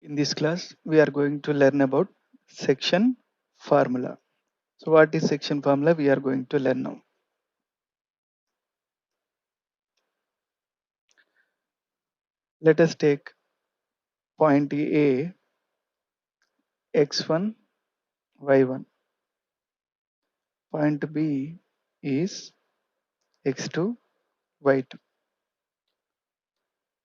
In this class, we are going to learn about section formula. So what is section formula? We are going to learn now. Let us take point A, x1, y1. Point B is x2, y2.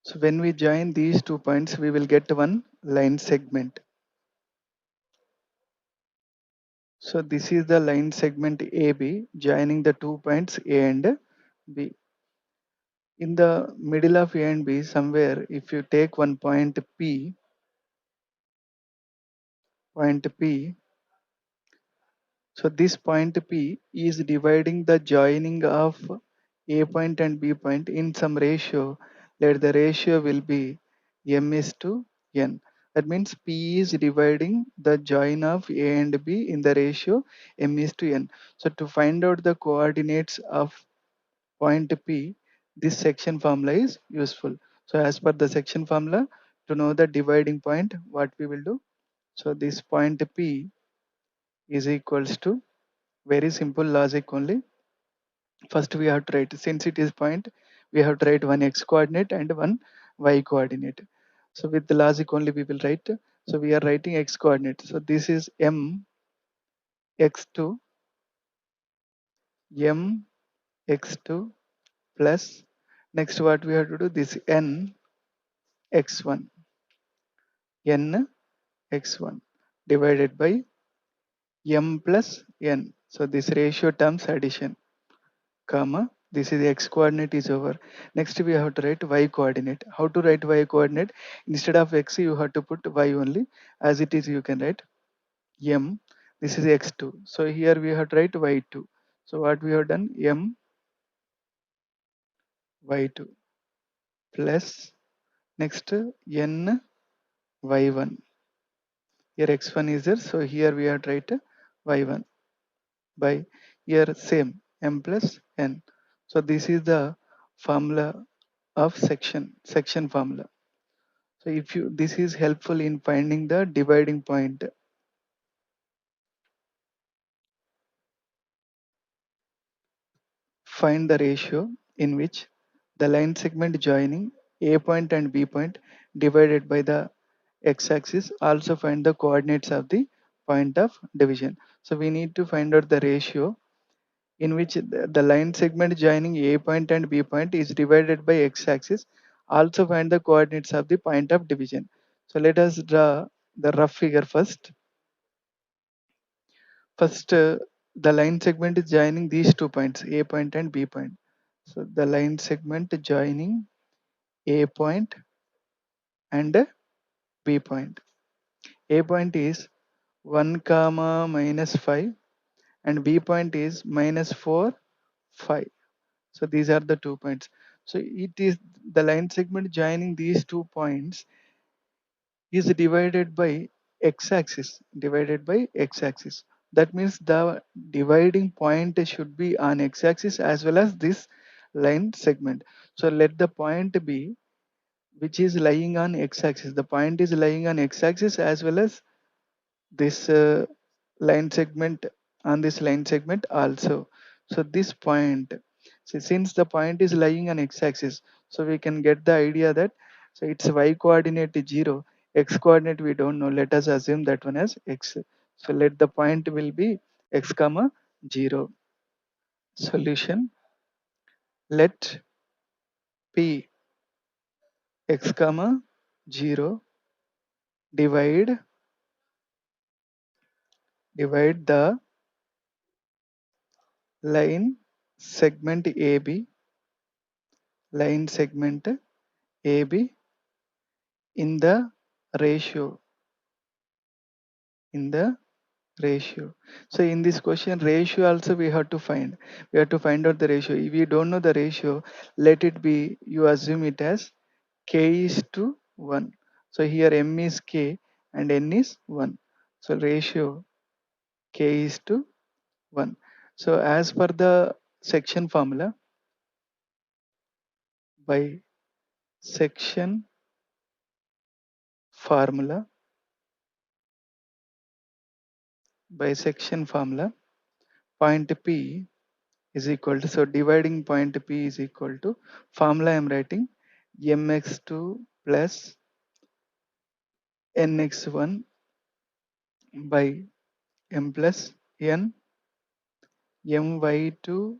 So when we join these 2 points, we will get one line segment. So this is the line segment AB joining the 2 points A and B. In the middle of A and B, somewhere, if you take one point P, so this point P is dividing the joining of A point and B point in some ratio. Let the ratio will be M is to N. That means P is dividing the join of A and B in the ratio M is to N. So to find out the coordinates of point P, this section formula is useful. So as per the section formula, to know the dividing point, what we will do? So this point P is equals to, very simple logic only. First we have to write, since it is point, we have to write one x coordinate and one y coordinate. So with the logic only we will write. So we are writing x coordinate. So this is m x2 m x2 plus, next what we have to do, this n x1 n x1 divided by m plus n. So this ratio terms addition, comma, this is x coordinate is over. Next we have to write y coordinate. How to write y coordinate? Instead of x you have to put y only. As it is you can write m, this is x2. So here we have to write y2. So what we have done, m y2 plus, next n y1. Here x1 is there, so here we have to write y1 by, here same, m plus n. So this is the formula of section formula. So if you, this is helpful in finding the dividing point. Find the ratio in which the line segment joining A point and B point divided by the x-axis. Also find the coordinates of the point of division. So we need to find out the ratio in which the line segment joining A point and B point is divided by x-axis. Also find the coordinates of the point of division. So let us draw the rough figure first. First, the line segment is joining these 2 points, A point and B point. So the line segment joining A point and B point. A point is 1 comma minus 5 and B point is minus 4, 5. So these are the 2 points. So it is the line segment joining these 2 points is divided by x-axis, that means the dividing point should be on x-axis as well as this line segment. So let the point be which is lying on x-axis, the point is lying on x-axis as well as this line segment, on this line segment also. So this point, so since the point is lying on x-axis, so we can get the idea that, so its y coordinate is 0, x coordinate we don't know, let us assume that one as x. So let the point will be x comma 0. Solution, let p x comma 0 divide the line segment AB, in the ratio, in the ratio. So in this question, ratio also we have to find. We have to find out the ratio. If you don't know the ratio, let it be, you assume it as k is to 1. So here m is k and n is 1. So ratio k is to 1. So as per the section formula, by section formula, bisection formula. Point P is equal to, so dividing point P is equal to, formula I am writing mx2 plus nx1 by m plus n, my2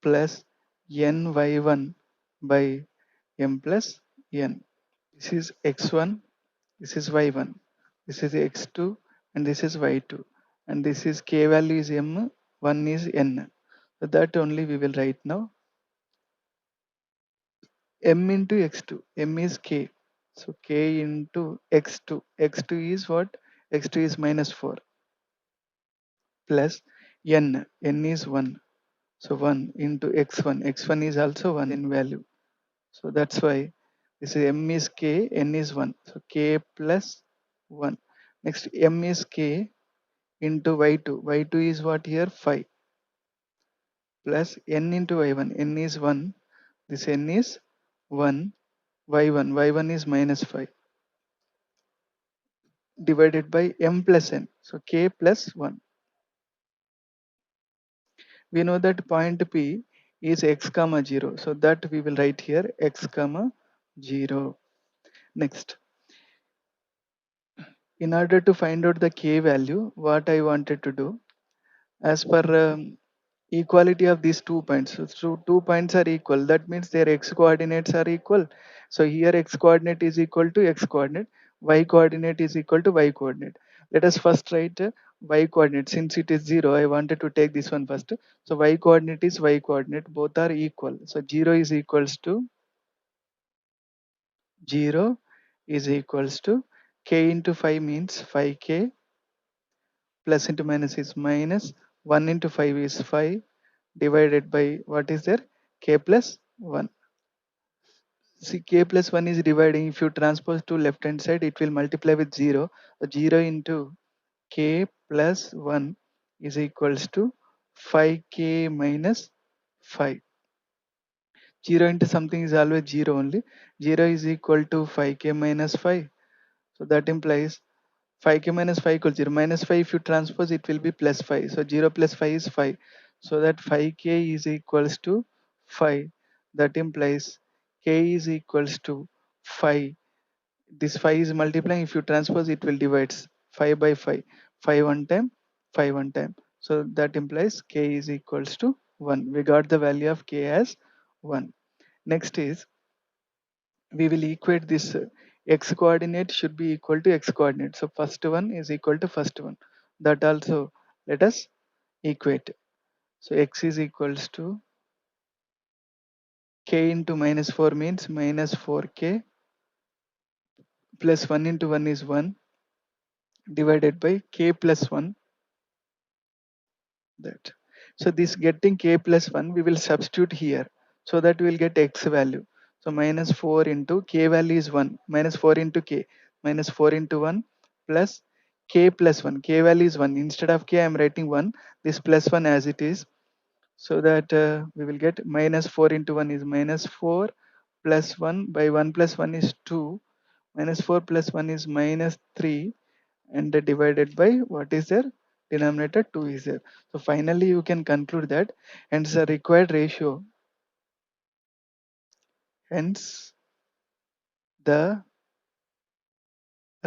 plus ny1 by m plus n. This is x1, this is y1, this is x2, and this is y2, and this is k value is m, 1 is n. So that only we will write now. M into x2, m is k, so k into x2, x2 is what? X2 is minus 4 plus n is 1, so 1 into x1, x1 is also 1 in value. So that's why this is m is k, n is 1. So k plus 1. Next m is k into y2. Y2 is what here? 5 plus n into y1. N is 1. This n is 1. Y1. Y1 is minus 5 divided by m plus n. So k plus 1. We know that point P is x comma 0. So that we will write here x comma 0. Next, in order to find out the k value, what I wanted to do, as per equality of these 2 points, so 2 points are equal, that means their x coordinates are equal. So here x coordinate is equal to x coordinate, y coordinate is equal to y coordinate. Let us first write y coordinate. Since it is 0, I wanted to take this one first. So y coordinate is y coordinate, both are equal. So 0 is equals to 0 is equals to k into 5 means 5k, plus into minus is minus, 1 into 5 is 5, divided by what is there? K plus 1. See, k plus 1 is dividing. If you transpose to left hand side, it will multiply with 0. So 0 into k plus 1 is equals to 5k minus 5. 0 into something is always 0 only. 0 is equal to 5k minus 5. So that implies 5k minus 5 equals 0. Minus 5, if you transpose, it will be plus 5. So 0 plus 5 is 5. So that 5k is equals to 5. That implies k is equals to 5. This 5 is multiplying. If you transpose, it will divide 5 by 5. 5 one time, 5 one time. So that implies k is equals to 1. We got the value of k as 1. Next is, we will equate this x coordinate should be equal to x coordinate. So first one is equal to first one. That also let us equate. So x is equals to k into minus 4 means minus 4k, plus 1 into 1 is 1, divided by k plus 1, that. So this getting k plus 1, we will substitute here, so that we will get x value. So minus 4 into k value is 1, minus 4 into k, minus 4 into 1 plus k plus 1. K value is 1. Instead of k, I am writing 1. This plus 1 as it is. So that we will get minus 4 into 1 is minus 4 plus 1 by 1 plus 1 is 2. Minus 4 plus 1 is minus 3, and divided by what is there? Denominator 2 is there. So finally you can conclude that hence the required ratio, hence the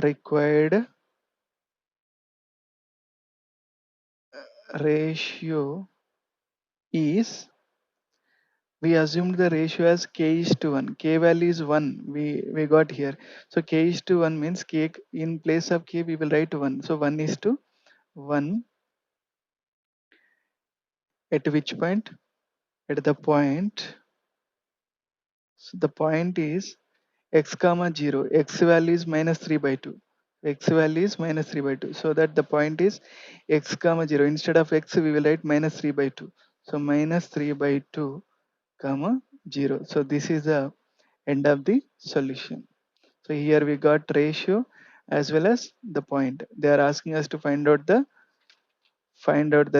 required ratio is, we assumed the ratio as k is to 1. K value is 1. We got here. So k is to 1 means k, in place of k we will write 1. So 1 is to 1 at which point? At the point. So the point is x comma 0. X value is minus 3 by 2. X value is minus 3 by 2. So that the point is x comma 0. Instead of x we will write minus 3 by 2. So minus 3 by 2 comma 0. So this is the end of the solution. So here we got ratio as well as the point. They are asking us to find out the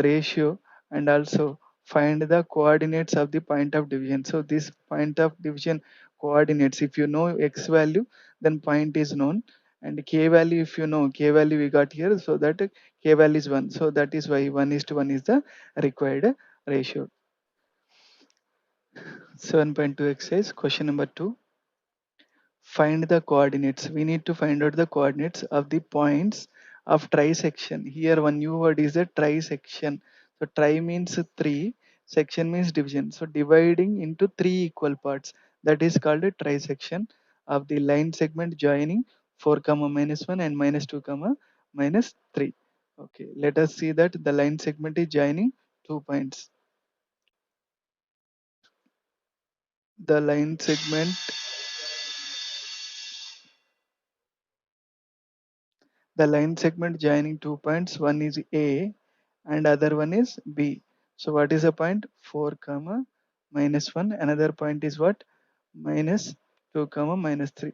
ratio and also find the coordinates of the point of division. So this point of division coordinates, if you know x value, then point is known, and k value, if you know k value we got here, so that k value is 1, so that is why 1:1 is the required ratio. 7.2 exercise question number 2. Find the coordinates. We need to find out the coordinates of the points of trisection. Here one new word is a trisection. So tri means 3, section means division. So dividing into 3 equal parts, that is called a trisection of the line segment joining 4 comma minus 1 and minus 2 comma minus 3. Okay, let us see that the line segment is joining 2 points. The line segment joining 2 points, one is A and other one is B. So what is the point? 4 comma minus 1. Another point is what? Minus 2 comma minus 3.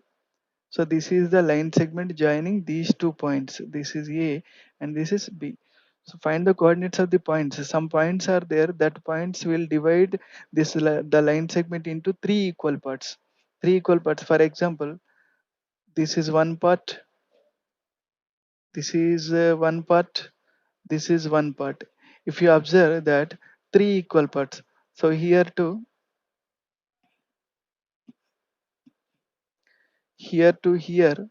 So this is the line segment joining these 2 points. This is A and this is B. So find the coordinates of the points. Some points are there, that points will divide the line segment into 3 equal parts. 3 equal parts. For example, this is one part, this is one part, this is one part. If you observe that 3 equal parts, so here to here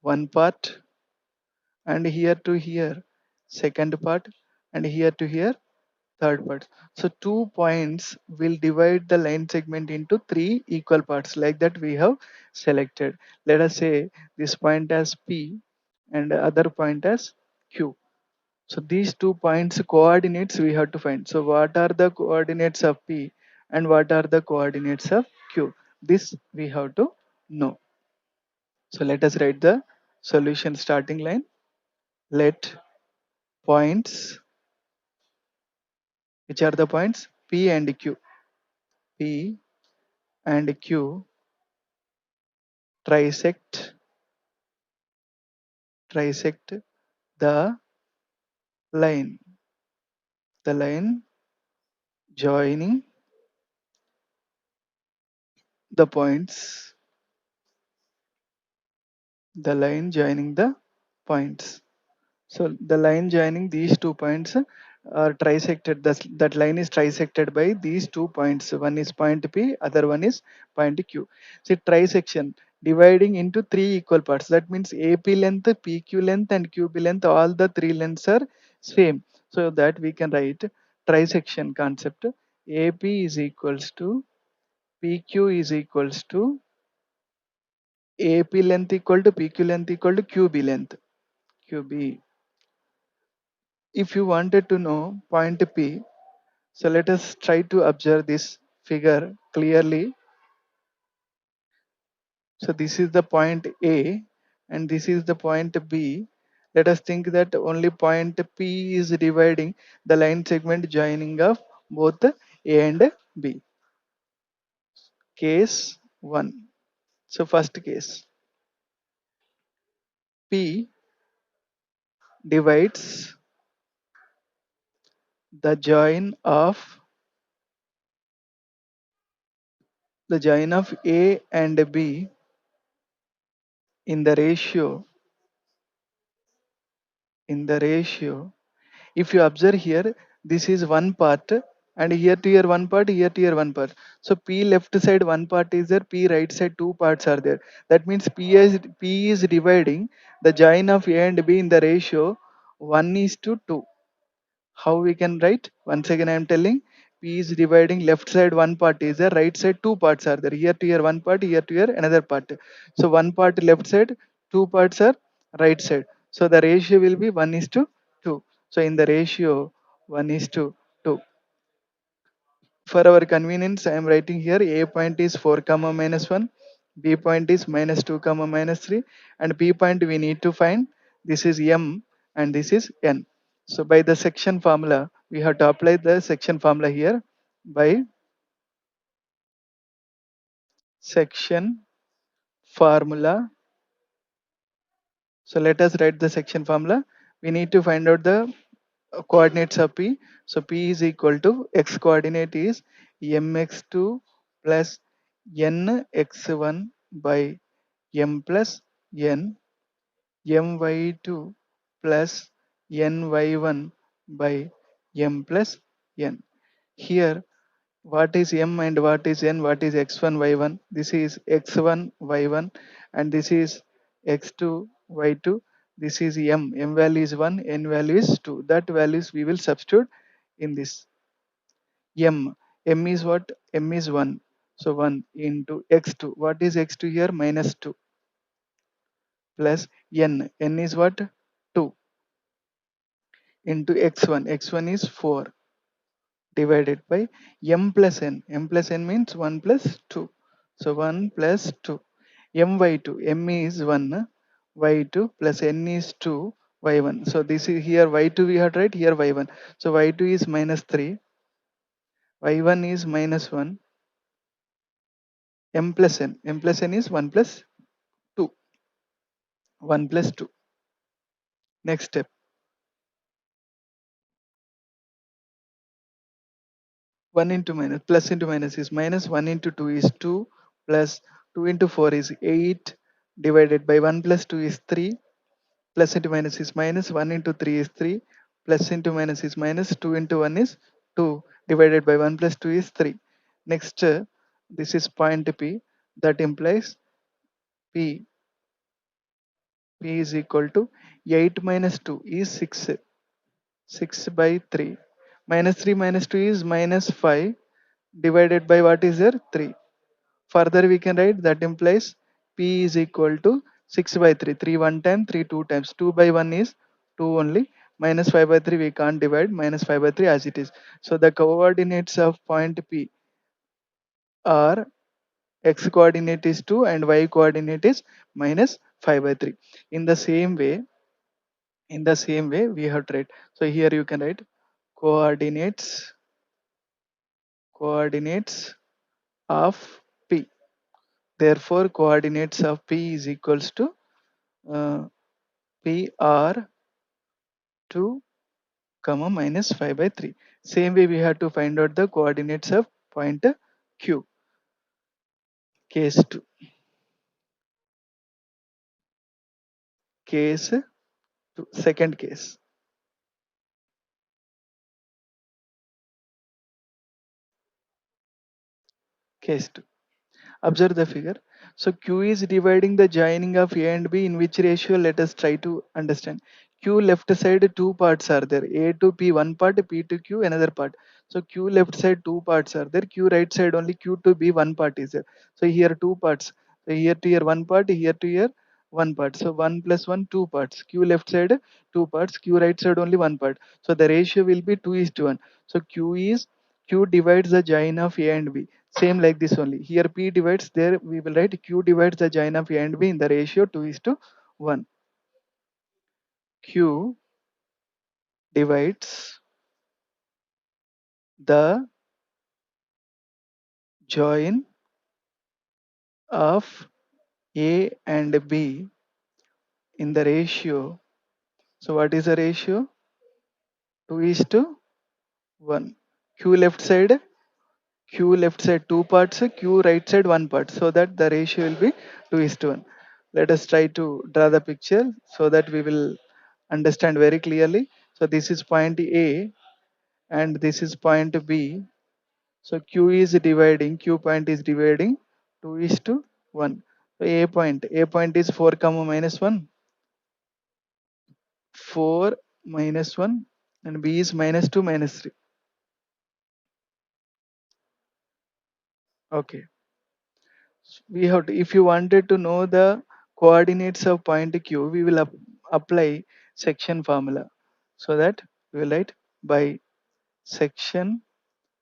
one part, and here to here second part, and here to here third part. So 2 points will divide the line segment into 3 equal parts, like that we have selected. Let us say this point as P and other point as Q. So these 2 points coordinates we have to find. So what are the coordinates of P and what are the coordinates of Q? This we have to know. So let us write the solution starting line. Let points, which are the points? P and Q. P and Q trisect the line. The line joining the points. The line joining the points. So the line joining these 2 points are trisected. That line is trisected by these 2 points. One is point P, other one is point Q. So trisection dividing into 3 equal parts. That means AP length, PQ length, and QB length. All the 3 lengths are same. So that we can write trisection concept. AP is equals to PQ is equals to AP length equal to PQ length equal to QB length. QB. If you wanted to know point P, so let us try to observe this figure clearly. So this is the point A and this is the point B. Let us think that only point P is dividing the line segment joining of both A and B. Case 1. So first case, P divides the join of A and B in the ratio if you observe here, this is one part, and here to here one part, here to here one part. So P left side one part is there, P right side two parts are there. That means P is dividing the join of A and B in the ratio 1:2. How we can write? Once again I am telling, P is dividing left side one part is there, right side two parts are there. Here to here one part, here to here another part. So one part left side, two parts are right side. So the ratio will be 1:2. So in the ratio 1:2. For our convenience, I am writing here A point is 4 comma minus 1, B point is minus 2 comma minus 3, and P point we need to find. This is M and this is N. So by the section formula, we have to apply the section formula here by section formula. So let us write the section formula. We need to find out the coordinates of P. So P is equal to x coordinate is mx2 plus nx1 by m plus n. my2 plus ny1 by m plus n. Here, what is m and what is n? What is x1, y1? This is x1, y1, and this is x2, y2. This is m. M value is 1, n value is 2. That values we will substitute in this. M is what? M is 1. So 1 into x2. What is x2 here? Minus 2 plus n. N is what? 2 into x1. X1 is 4 divided by m plus n. M plus n means 1 plus 2. So 1 plus 2. M y2. M is 1. Y2 plus n is 2. Y1. So this is here y2 we had right here y1. So y2 is minus 3. Y1 is minus 1. M plus n. M plus n is 1 plus 2. 1 plus 2. Next step. 1 into minus plus into minus is minus. 1 into 2 is 2 plus 2 into 4 is 8 divided by 1 plus 2 is 3 plus into minus is minus. 1 into 3 is 3 plus into minus is minus. 2 into 1 is 2 divided by 1 plus 2 is 3. Next, this is point P, that implies P is equal to 8 minus 2 is 6. 6 by 3 minus 3 minus 2 is minus 5 divided by what is there? 3. Further we can write that implies P is equal to 6 by 3. 3 1 time, 3 2 times. 2 by 1 is 2 only. Minus 5 by 3 we can't divide. Minus 5 by 3 as it is. So the coordinates of point P are x coordinate is 2 and y coordinate is minus 5 by 3. In the same way we have to write. So here you can write coordinates of P. Therefore, coordinates of P is equals to uh, P are 2 comma minus 5 by 3. Same way we have to find out the coordinates of point Q. Case 2. Case 2. Second case. Case 2. Observe the figure. So Q is dividing the joining of A and B in which ratio? Let us try to understand. Q left side two parts are there. A to P one part, P to Q another part. So Q left side two parts are there. Q right side only Q to B one part is there. So here two parts. So here to here one part, here to here one part. So 1 plus 1 two parts. Q left side two parts, Q right side only one part. So the ratio will be 2 is to 1. So Q divides the join of A and B. Same like this only. Here P divides, there we will write Q divides the join of A and B in the ratio 2 is to 1. Q divides the join of A and B in the ratio. So what is the ratio? 2 is to 1. Q left side, Q left side two parts, Q right side one part. So that the ratio will be 2 is to 1. Let us try to draw the picture so that we will understand very clearly. So this is point A and this is point B. So Q point is dividing 2 is to 1. So A point is 4 comma minus 1, 4 minus 1, and B is minus 2 minus 3. Okay. We have to, if you wanted to know the coordinates of point Q, we will apply section formula. So that we will write by section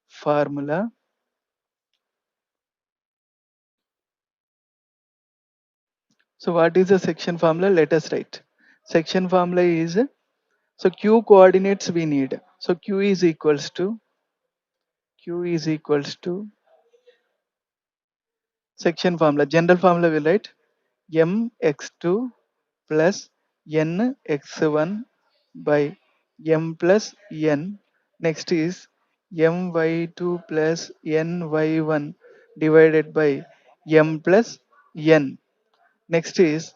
formula. So what is the section formula? Let us write. Section formula is, so Q coordinates we need. So Q is equals to section formula. General formula will write mx2 plus nx1 by m plus n. Next is my2 plus ny1 divided by m plus n. Next is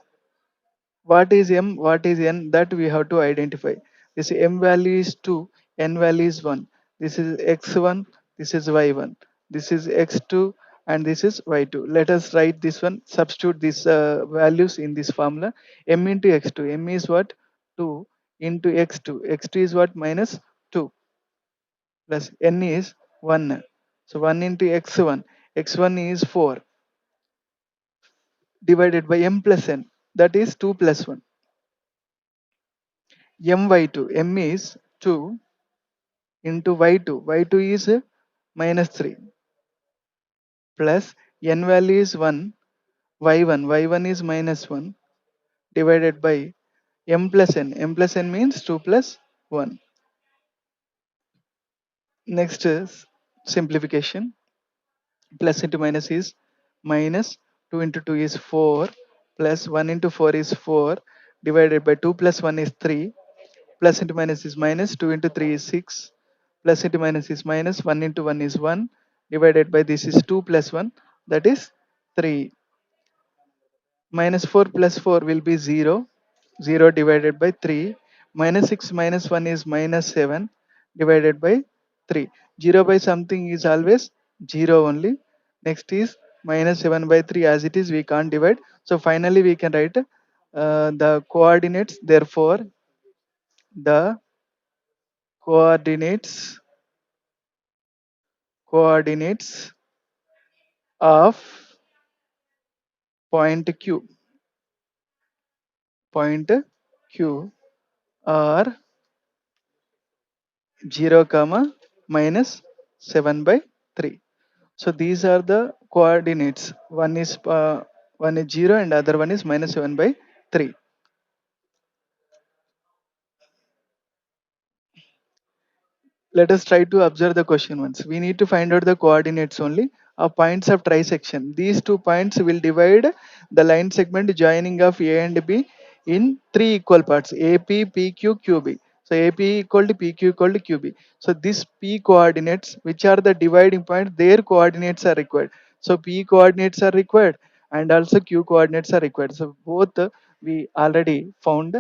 What is m, what is n, that we have to identify. This m value is 2, n value is 1. This is x1, this is y1, this is x2, and this is y2. Let us write this one, substitute these values in this formula. M into x2, m is what, 2, into x2, x2 is what, minus 2, plus n is 1. So 1 into x1, x1 is 4, divided by m plus n, that is 2 plus 1. M y2, m is 2 into y2, y2 is minus 3, plus n value is 1, y1, y1 is minus 1, divided by m plus n, m plus n means 2 plus 1. Next is simplification. Plus into minus is minus, 2 into 2 is 4, plus 1 into 4 is 4, divided by 2 plus 1 is 3, plus into minus is minus, 2 into 3 is 6, plus into minus is minus, 1 into 1 is 1, divided by this is 2 plus 1, that is 3. Minus 4 plus 4 will be 0, 0 divided by 3. Minus 6 minus 1 is minus 7, divided by 3. 0 by something is always 0 only. Next is minus 7 by 3, as it is we can't divide. So finally we can write the coordinates. Therefore the coordinates coordinates of point Q point Q are 0 comma minus 7 by 3. So these are the coordinates. One is 0 and other one is minus 7 by 3. Let us try to observe the question once. We need to find out the coordinates only of points of trisection. These 2 points will divide the line segment joining of A and B in 3 equal parts: AP, PQ, QB. So AP equal to PQ equal to QB. So this P coordinates, which are the dividing points, their coordinates are required. So P coordinates are required and also Q coordinates are required. So both we already found.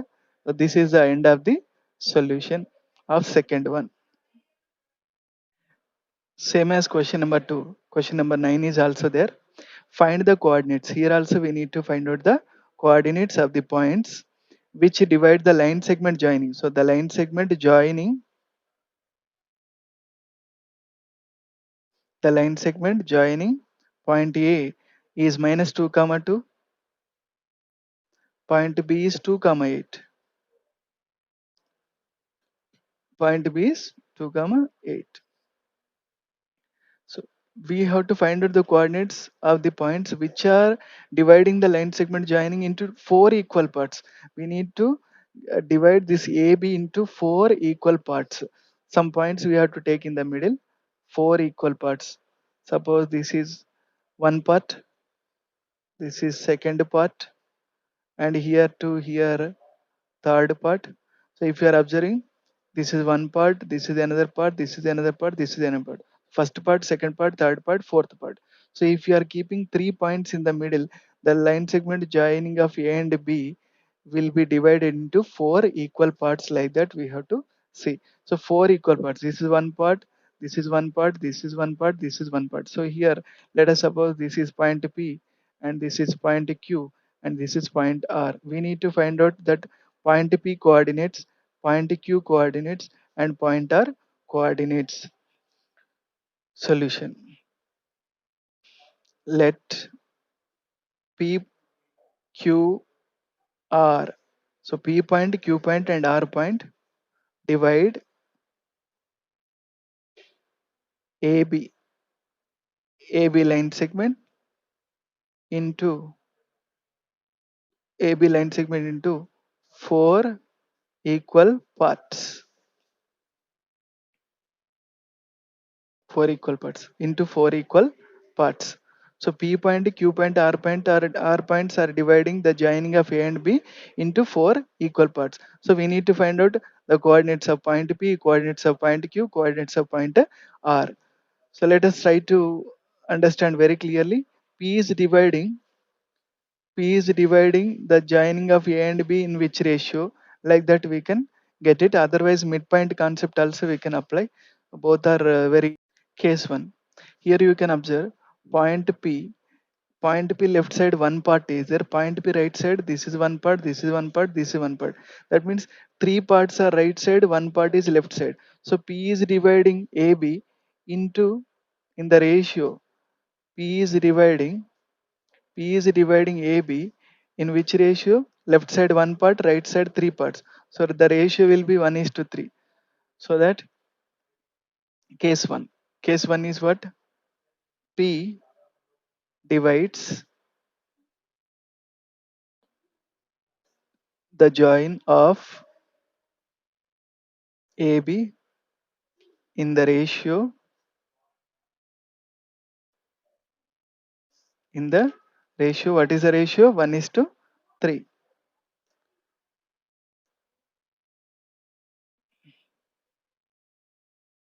So this is the end of the solution of second one. Same as question number 2. Question number 9 is also there. Find the coordinates. Here also we need to find out the coordinates of the points which divide the line segment joining. So the line segment joining, point A is minus 2 comma 2, point B is 2 comma 8, point B is 2 comma 8. So we have to find out the coordinates of the points which are dividing the line segment joining into 4 equal parts. We need to divide this AB into 4 equal parts. Some points we have to take in the middle, 4 equal parts. Suppose this is one part, this is second part, and here to here third part. So if you are observing, this is one part, this is another part, this is another part, this is another part. First part, second part, third part, fourth part. So if you are keeping 3 points in the middle, the line segment joining of A and B will be divided into 4 equal parts, like that we have to see. So 4 equal parts. This is one part, this is one part, this is one part, this is one part. So here let us suppose this is point P and this is point Q and this is point R. We need to find out that point P coordinates, point Q coordinates, and point R coordinates. Solution. Let P, Q, R. So P point, Q point, and R point divide AB, AB line segment into AB line segment into 4 equal parts. 4 equal parts. So P point, Q point, R points are dividing the joining of A and B into 4 equal parts. So we need to find out the coordinates of point P, coordinates of point Q, coordinates of point R. So let us try to understand very clearly. P is dividing P is dividing the joining of A and B in which ratio, like that we can get it. Otherwise midpoint concept also we can apply. Both are very case 1. Here you can observe point P. Point P left side one part is there, point P right side, this is one part, this is one part, this is one part. That means three parts are right side, one part is left side. So P is dividing AB into, in the ratio, P is dividing AB in which ratio? Left side one part, right side three parts. So the ratio will be 1 is to 3. So that case 1. Case 1 is what? P divides the join of AB in the ratio, what is the ratio? 1 is to 3.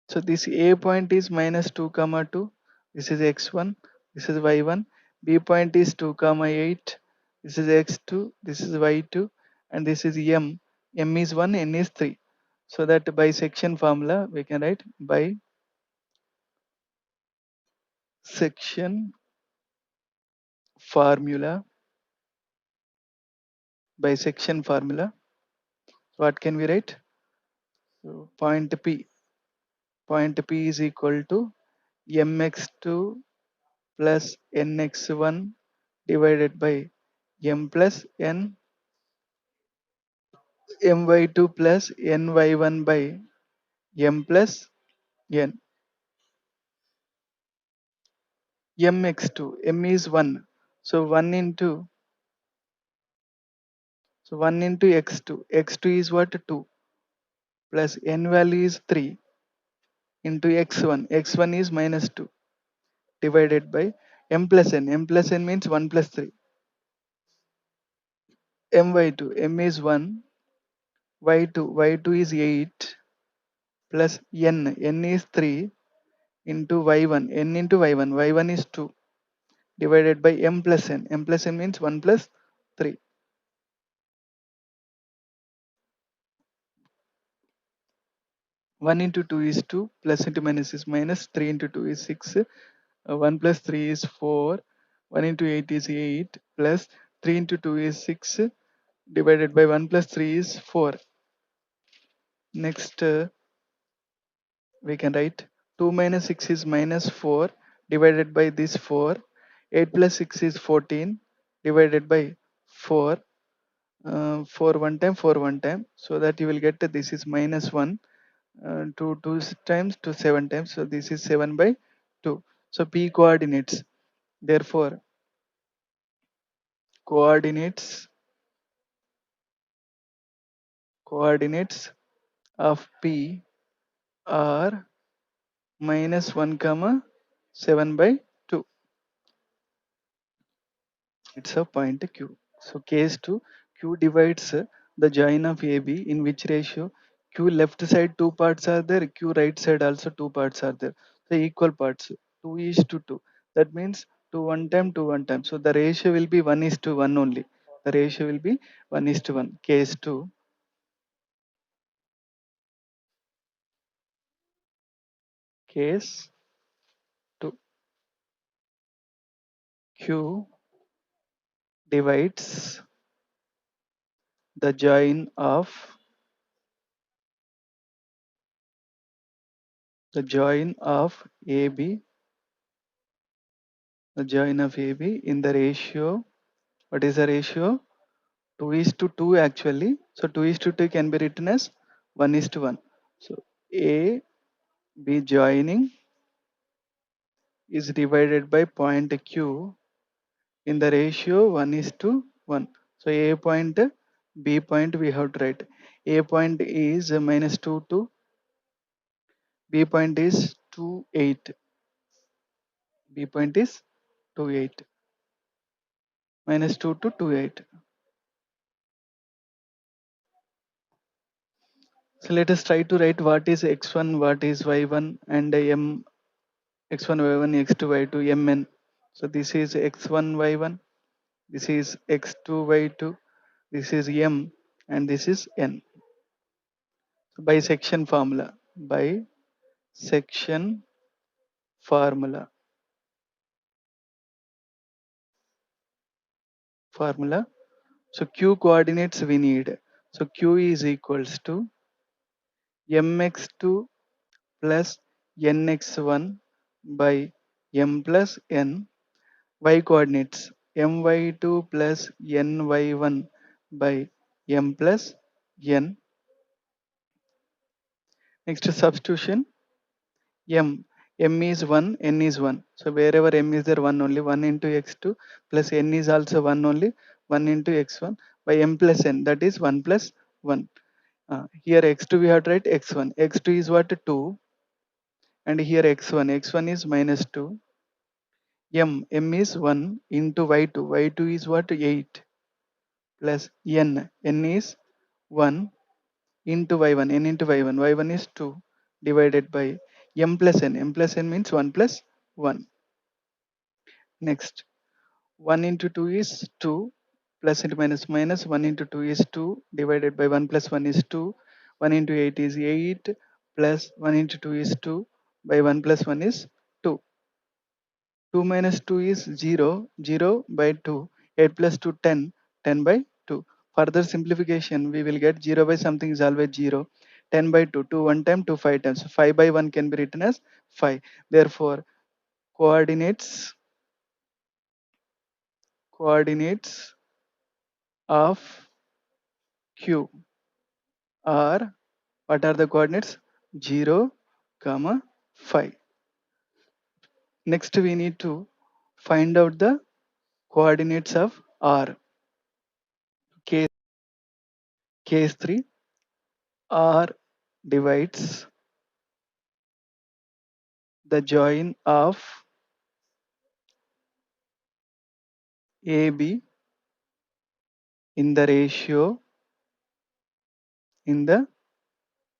So this A point is minus 2 comma 2. This is x1. This is y1. B point is 2 comma 8. This is x2. This is y2. And this is m. M is 1. N is 3. So that by section formula we can write by section formula. By section formula. What can we write? So point P. Point P is equal to mx2 plus nx1 divided by m plus n, my2 plus ny1 by m plus n. Mx2, m is 1, so 1 into, x2. X2 is what? 2 plus n value is 3 into x1. X1 is minus 2 divided by m plus n. M plus n means 1 plus 3. My2, m is 1, y2 is 8 plus n is 3 into y1. N into y1. Y1 is 2 divided by m plus n. M plus n means 1 plus 3. 1 into 2 is 2, plus into minus is minus, 3 into 2 is 6, 1 plus 3 is 4, 1 into 8 is 8, plus 3 into 2 is 6, divided by 1 plus 3 is 4. Next, we can write 2 minus 6 is minus 4, divided by this 4. 8 plus 6 is 14, divided by 4. 4 one time, 4 one time. So that you will get this is minus 1. 2 times to 7 times, so this is 7 by 2. So P coordinates, therefore coordinates of P are minus 1 comma 7 by 2. It's a point Q. So case 2, Q divides the join of AB in which ratio? Q left side 2 parts are there, Q right side also 2 parts are there. So equal parts, 2 is to 2. That means 2 one time, 2 one time. So the ratio will be 1 is to 1 only. The ratio will be 1 is to 1. Case 2. Case 2. Q divides the join of AB, in the ratio. What is the ratio? 2 is to 2 actually. So 2 is to 2 can be written as 1 is to 1. So A B joining is divided by point Q in the ratio 1 is to 1. So A point, B point we have to write. A point is minus 2 to, B point is 2 8. B point is 2 8. Minus 2 to 2 8. So let us try to write what is x1, what is y1, and m x1 y1 x2 y2 mn. So this is x1 y1, This is x2 y2. This is m and this is n. So bisection formula. Bisection formula. Formula. So q coordinates we need. So q is equals to mx2 plus nx1 by m plus n. Y coordinates my2 plus ny1 by m plus n. Next substitution. M is 1, n is 1. So wherever m is there, 1 only, 1 into x2 plus n is also 1 only, 1 into x1 by m plus n, that is 1 plus 1. Here x2 we have to write x1. x2 is what? 2. And here x1 is minus 2. M is 1 into y2 is what? 8 plus n is 1 into n into y1 is 2 divided by m plus n means 1 plus 1. Next, 1 into 2 is 2, plus into minus 1 into 2 is 2 divided by 1 plus 1 is 2, 1 into 8 is 8 plus 1 into 2 is 2 by 1 plus 1 is 2. 2 minus 2 is 0, 0 by 2, 8 plus 2 10, 10 by 2. Further simplification, we will get 0 by something is always 0, 10 by 2, 2 1 time, 2 5 times. So 5 by 1 can be written as 5. Therefore, coordinates of Q are, what are the coordinates? 0, comma 5. Next, we need to find out the coordinates of R. Case 3, R divides the join of AB in the ratio, in the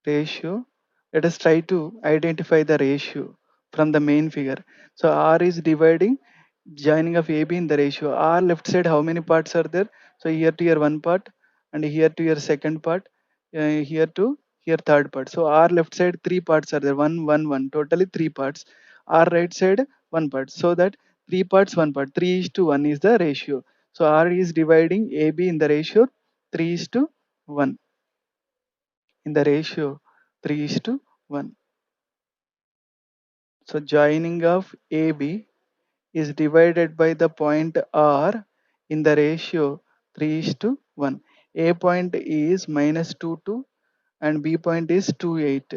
ratio. Let us try to identify the ratio from the main figure. So R is dividing joining of AB in the ratio. R left side, how many parts are there? So here to your one part, and here to your second part, here to here third part. So R left side, three parts are there, 1 1 1, totally three parts. R right side, one part. So that three parts, one part, 3 is to 1 is the ratio. So R is dividing AB in the ratio 3 is to 1, in the ratio 3 is to 1. So joining of AB is divided by the point R in the ratio 3 is to 1. A point is minus 2 2 and B point is 2 8.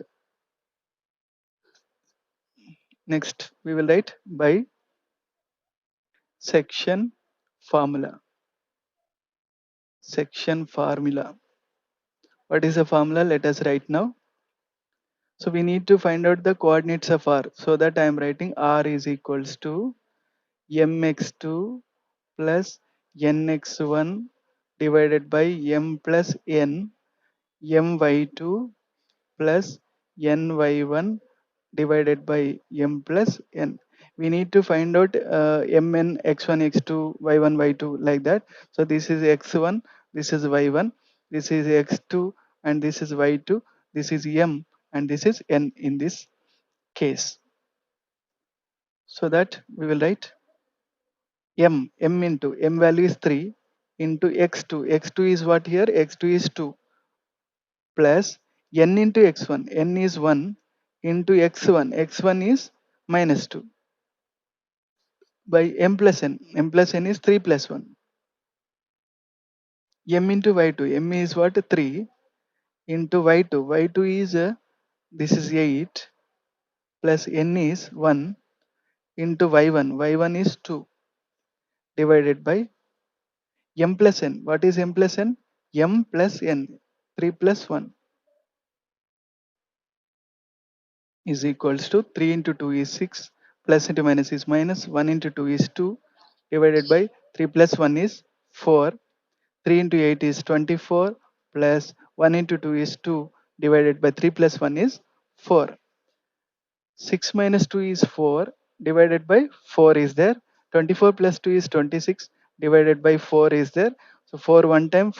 Next, we will write by section formula. Section formula. What is the formula? Let us write now. So we need to find out the coordinates of R. So that I am writing R is equals to mx2 plus nx1 divided by m plus n my2 plus ny1 divided by m plus n. We need to find out mn x1 x2 y1 y2 like that. So this is x1, this is y1, this is x2 and this is y2, this is m and this is n in this case. So that we will write m into m value is 3 into x2 is what here? X2 is 2 plus n into x1, n is 1 into x1 is minus 2 by m plus n is 3 plus 1, m into y2, m is what? 3 into y2 is this is 8 plus n is 1 into y1 is 2 divided by m plus n. What is m plus n? M plus n, 3 plus 1 is equals to 3 into 2 is 6 plus into minus is minus, 1 into 2 is 2 divided by 3 plus 1 is 4, 3 into 8 is 24 plus 1 into 2 is 2 divided by 3 plus 1 is 4. 6 minus 2 is 4 divided by 4 is there, 24 plus 2 is 26 divided by 4 is there. So 4 one time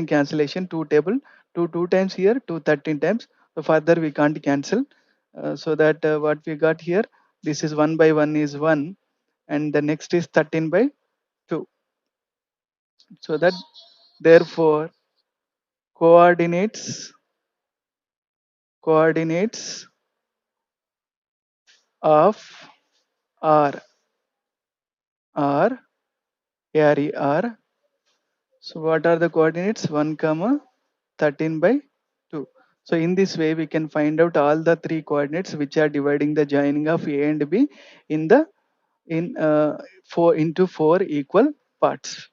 cancellation, 2 table, 2 times here, 2 13 times. So further we can't cancel. So that what we got here, this is 1 by 1 is 1, and the next is 13 by 2. So that therefore coordinates coordinates of R are array are. So what are the coordinates? 1 comma 13 by 2. So in this way we can find out all the three coordinates which are dividing the joining of A and B in the in 4 into 4 equal parts.